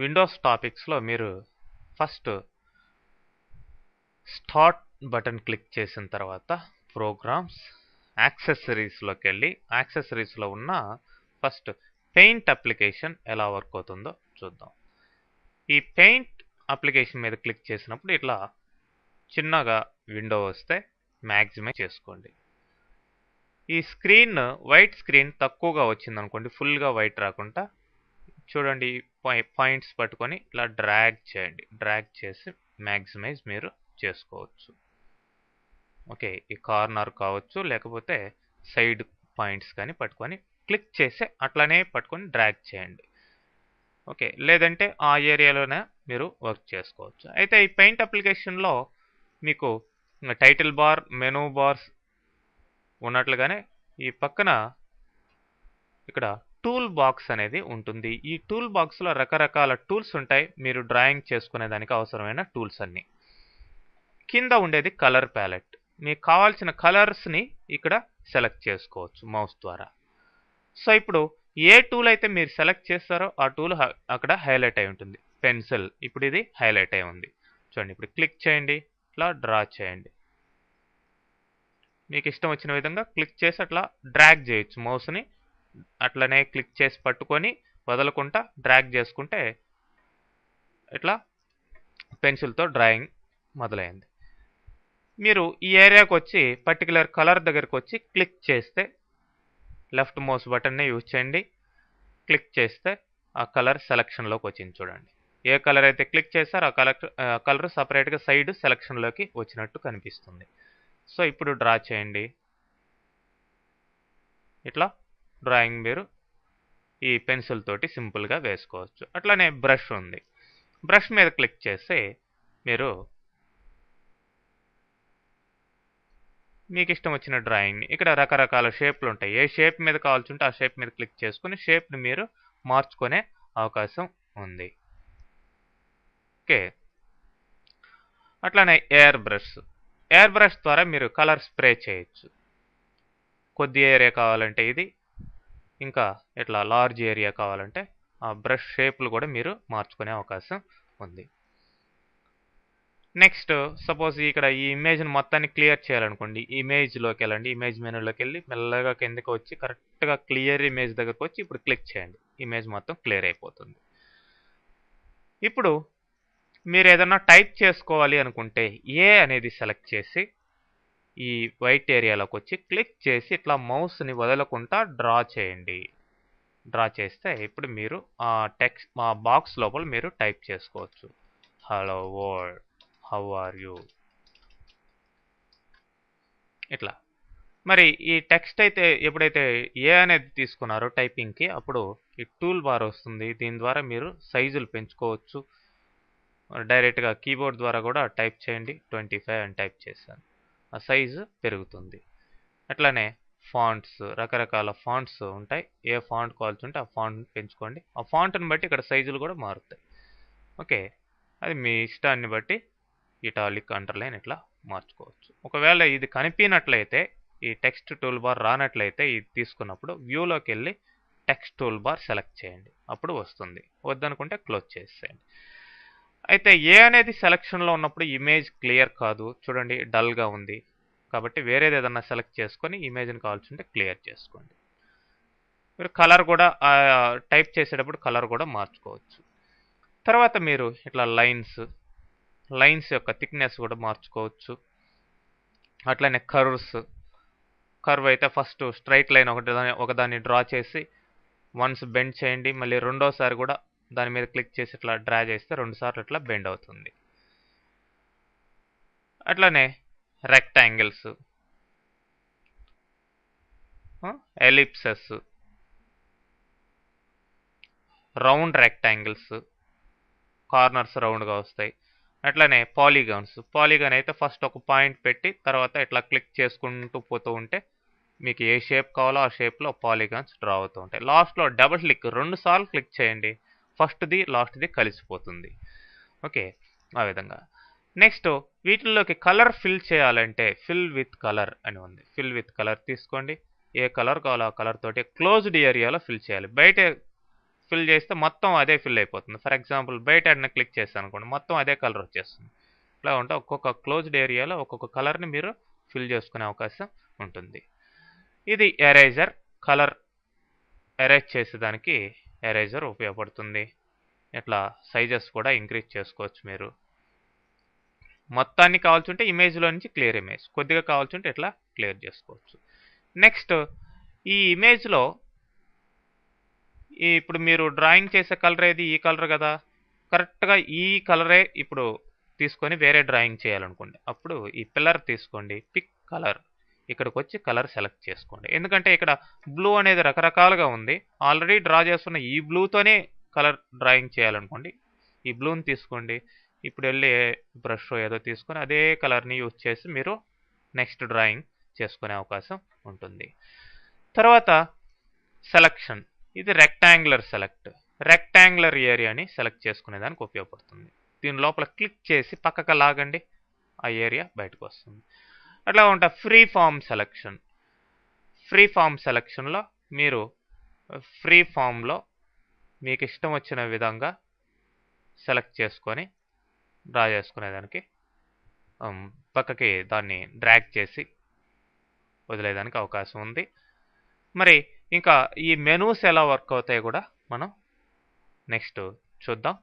Windows టాపిక్స్లో మీరు first start button click చేసిన తర్వాత ప్రోగ్రామ్స్ యాక్సెసరీస్లోకి వెళ్ళి యాక్సెసరీస్లో ఉన్న ఫస్ట్ పెయింట్ అప్లికేషన్ ఎలా వర్క్ అవుతుందో చూద్దాం. ఈ పెయింట్ అప్లికేషన్ మీద క్లిక్ చేసినప్పుడు ఇట్లా చిన్నగా విండో వస్తే మ్యాక్సిమైజ్ చేసుకోండి. ఈ స్క్రీన్ వైట్ స్క్రీన్ తక్కువగా వచ్చింది అనుకోండి, ఫుల్గా వైట్ రాకుండా చూడండి పాయింట్స్ పట్టుకొని ఇలా డ్రాగ్ చేయండి. డ్రాగ్ చేసి మ్యాక్సిమైజ్ మీరు చేసుకోవచ్చు. ఓకే, ఈ కార్నర్ కావచ్చు లేకపోతే సైడ్ పాయింట్స్ కానీ పట్టుకొని క్లిక్ చేసి అట్లానే పట్టుకొని డ్రాగ్ చేయండి. ఓకే, లేదంటే ఆ ఏరియాలోనే మీరు వర్క్ చేసుకోవచ్చు. అయితే ఈ పెయింట్ అప్లికేషన్లో మీకు టైటిల్ బార్, మెనూ బార్స్ ఉన్నట్లుగానే ఈ పక్కన ఇక్కడ టూల్ బాక్స్ అనేది ఉంటుంది. ఈ టూల్ బాక్స్లో రకరకాల టూల్స్ ఉంటాయి. మీరు డ్రాయింగ్ చేసుకునే దానికి అవసరమైన టూల్స్ అన్నీ. కింద ఉండేది కలర్ ప్యాలెట్. మీకు కావాల్సిన కలర్స్ని ఇక్కడ సెలెక్ట్ చేసుకోవచ్చు మౌస్ ద్వారా. సో ఇప్పుడు ఏ టూల్ అయితే మీరు సెలెక్ట్ చేస్తారో ఆ టూల్ అక్కడ హైలైట్ అయి ఉంటుంది. పెన్సిల్ ఇప్పుడు ఇది హైలైట్ అయి ఉంది. చూడండి, ఇప్పుడు క్లిక్ చేయండి, ఇట్లా డ్రా చేయండి. మీకు ఇష్టం వచ్చిన విధంగా క్లిక్ చేసి అట్లా డ్రాగ్ చేయొచ్చు. మౌస్ని అట్లనే క్లిక్ చేసి పట్టుకొని వదలకుండా డ్రాగ్ చేసుకుంటే ఇట్లా పెన్సిల్తో డ్రాయింగ్ మొదలైంది. మీరు ఈ ఏరియాకి వచ్చి పర్టికులర్ కలర్ దగ్గరకు వచ్చి క్లిక్ చేస్తే లెఫ్ట్ మౌస్ బటన్ని యూజ్ చేయండి. క్లిక్ చేస్తే ఆ కలర్ సెలక్షన్లోకి వచ్చింది. చూడండి, ఏ కలర్ అయితే క్లిక్ చేస్తారో ఆ కలర్ సపరేట్గా సైడ్ సెలక్షన్లోకి వచ్చినట్టు కనిపిస్తుంది. సో ఇప్పుడు డ్రా చేయండి. ఇట్లా డ్రాయింగ్ మీరు ఈ పెన్సిల్ తోటి సింపుల్గా వేసుకోవచ్చు. అట్లానే బ్రష్ ఉంది. బ్రష్ మీద క్లిక్ చేస్తే మీరు మీకు ఇష్టం వచ్చిన డ్రాయింగ్ని ఇక్కడ రకరకాల షేప్లు ఉంటాయి. ఏ షేప్ మీద కావాల్సి ఉంటే ఆ షేప్ మీద క్లిక్ చేసుకుని షేప్ని మీరు మార్చుకునే అవకాశం ఉంది. ఓకే, అట్లానే ఎయిర్ బ్రష్ ద్వారా మీరు కలర్ స్ప్రే చేయొచ్చు. కొద్ది ఏరియా కావాలంటే ఇది, ఇంకా ఇట్లా లార్జ్ ఏరియా కావాలంటే ఆ బ్రష్ షేప్లు కూడా మీరు మార్చుకునే అవకాశం ఉంది. నెక్స్ట్ సపోజ్ ఇక్కడ ఈ ఇమేజ్ని మొత్తాన్ని క్లియర్ చేయాలనుకోండి, ఇమేజ్లోకి వెళ్ళండి. ఇమేజ్ మెనూలోకి వెళ్ళి మెల్లగా కిందకి వచ్చి కరెక్ట్గా క్లియర్ ఇమేజ్ దగ్గరకు వచ్చి ఇప్పుడు క్లిక్ చేయండి. ఇమేజ్ మొత్తం క్లియర్ అయిపోతుంది. ఇప్పుడు మీరు ఏదన్నా టైప్ చేసుకోవాలి అనుకుంటే ఏ అనేది సెలెక్ట్ చేసి ఈ వైట్ ఏరియాలోకి వచ్చి క్లిక్ చేసి ఇట్లా మౌస్ని వదలకుండా డ్రా చేయండి. డ్రా చేస్తే ఇప్పుడు మీరు ఆ బాక్స్ లోపల మీరు టైప్ చేసుకోవచ్చు. Hello world, how are you, ఇట్లా. మరి ఈ టెక్స్ట్ అయితే ఎప్పుడైతే ఏ అనేది తీసుకున్నారో టైపింగ్కి అప్పుడు ఈ టూల్ బార్ వస్తుంది. దీని ద్వారా మీరు సైజులు పెంచుకోవచ్చు. డైరెక్ట్గా కీబోర్డ్ ద్వారా కూడా టైప్ చేయండి. 25 అని టైప్ చేశాను, ఆ సైజు పెరుగుతుంది. అట్లానే ఫాంట్స్, రకరకాల ఫాంట్స్ ఉంటాయి. ఏ ఫాంట్ కావాల్సి ఉంటే ఆ ఫాంట్ పెంచుకోండి. ఆ ఫాంట్ని బట్టి ఇక్కడ సైజులు కూడా మారుతాయి. ఓకే, అది మీ ఇష్టాన్ని బట్టి ఇటాలిక్, అండర్లైన్ ఇట్లా మార్చుకోవచ్చు. ఒకవేళ ఇది కనిపినట్లయితే, ఈ టెక్స్ట్ టూల్ బార్ రానట్లయితే ఇది తీసుకున్నప్పుడు వ్యూలోకి వెళ్ళి టెక్స్ట్ టూల్ బార్ సెలెక్ట్ చేయండి, అప్పుడు వస్తుంది. వద్దనుకుంటే క్లోజ్ చేసేయండి. అయితే ఏ అనేది సెలక్షన్లో ఉన్నప్పుడు ఇమేజ్ క్లియర్ కాదు, చూడండి డల్గా ఉంది. కాబట్టి వేరేది ఏదన్నా సెలెక్ట్ చేసుకొని ఇమేజ్ని కావాల్సి ఉంటే క్లియర్ చేసుకోండి. మీరు కలర్ కూడా టైప్ చేసేటప్పుడు కలర్ కూడా మార్చుకోవచ్చు. తర్వాత మీరు ఇట్లా లైన్స్ యొక్క థిక్నెస్ కూడా మార్చుకోవచ్చు. అట్లనే కర్వ్ అయితే ఫస్ట్ స్ట్రైట్ లైన్ ఒకదాన్ని డ్రా చేసి వన్స్ బెండ్ చేయండి. మళ్ళీ రెండోసారి కూడా దాని మీద క్లిక్ చేసి ఇట్లా డ్రా చేస్తే 2 సార్లు ఇట్లా బెండ్ అవుతుంది. అట్లనే రెక్టాంగిల్స్, ఎలిప్సెస్, రౌండ్ రెక్టాంగిల్స్, కార్నర్స్ రౌండ్గా వస్తాయి. అట్లనే పాలిగాన్ అయితే ఫస్ట్ ఒక పాయింట్ పెట్టి తర్వాత ఇట్లా క్లిక్ చేసుకుంటూ పోతూ ఉంటే మీకు ఏ షేప్ కావాలో ఆ షేప్లో పాలిగాన్స్ డ్రా అవుతూ ఉంటాయి. లాస్ట్లో డబుల్ క్లిక్ 2 సార్లు క్లిక్ చేయండి, ఫస్ట్ది లాస్ట్ది కలిసిపోతుంది. ఓకే, ఆ విధంగా. నెక్స్ట్ వీటిల్లోకి కలర్ ఫిల్ చేయాలంటే ఫిల్ విత్ కలర్ అని ఉంది. ఫిల్ విత్ కలర్ తీసుకోండి. ఏ కలర్ కావాలో ఆ కలర్ తోటి క్లోజ్డ్ ఏరియాలో ఫిల్ చేయాలి. బయట ఫిల్ చేస్తే మొత్తం అదే ఫిల్ అయిపోతుంది. ఫర్ ఎగ్జాంపుల్ బయట ఏదైనా క్లిక్ చేశాను అనుకోండి, మొత్తం అదే కలర్ వచ్చేస్తుంది. ఇలా ఉంటే ఒక్కొక్క క్లోజ్డ్ ఏరియాలో ఒక్కొక్క కలర్ని మీరు ఫిల్ చేసుకునే అవకాశం ఉంటుంది. ఇది ఎరేజర్, కలర్ ఎరేజ్ చేసేదానికి ఎరేజర్ ఉపయోగపడుతుంది. ఇట్లా సైజెస్ కూడా ఇంక్రీజ్ చేసుకోవచ్చు. మీరు మొత్తాన్ని కావాల్సింటే ఇమేజ్లో నుంచి క్లియర్ ఇమేజ్, కొద్దిగా కావాల్సింటే ఇట్లా క్లియర్ చేసుకోవచ్చు. నెక్స్ట్ ఈ ఇమేజ్లో ఇప్పుడు మీరు డ్రాయింగ్ చేసే కలర్ ఏది, ఈ కలర్ కదా, కరెక్ట్గా ఈ కలరే ఇప్పుడు తీసుకొని వేరే డ్రాయింగ్ చేయాలనుకోండి, అప్పుడు ఈ పిల్లర్ తీసుకోండి, పిక్ కలర్, ఇక్కడికి వచ్చి కలర్ సెలెక్ట్ చేసుకోండి. ఎందుకంటే ఇక్కడ బ్లూ అనేది రకరకాలుగా ఉంది, ఆల్రెడీ డ్రా చేస్తున్న ఈ బ్లూతోనే కలర్ డ్రాయింగ్ చేయాలనుకోండి, ఈ బ్లూని తీసుకోండి. ఇప్పుడు వెళ్ళి బ్రష్ ఏదో తీసుకొని అదే కలర్ని యూజ్ చేసి మీరు నెక్స్ట్ డ్రాయింగ్ చేసుకునే అవకాశం ఉంటుంది. తర్వాత సెలక్షన్, ఇది రెక్టాంగులర్ సెలెక్ట్, రెక్టాంగులర్ ఏరియాని సెలెక్ట్ చేసుకునేదానికి ఉపయోగపడుతుంది. దీని లోపల క్లిక్ చేసి పక్కకు లాగండి, ఆ ఏరియా బయటకు వస్తుంది. అట్లా ఉంటా free form selection. Free form సెలెక్షన్లో మీరు ఫ్రీ ఫామ్లో మీకు ఇష్టం వచ్చిన విధంగా సెలెక్ట్ చేసుకొని డ్రా చేసుకునేదానికి పక్కకి దాన్ని డ్రాగ్ చేసి వదిలేదానికి అవకాశం ఉంది. మరి ఇంకా ఈ మెనూస్ ఎలా వర్క్ అవుతాయో కూడా మనం నెక్స్ట్ చూద్దాం.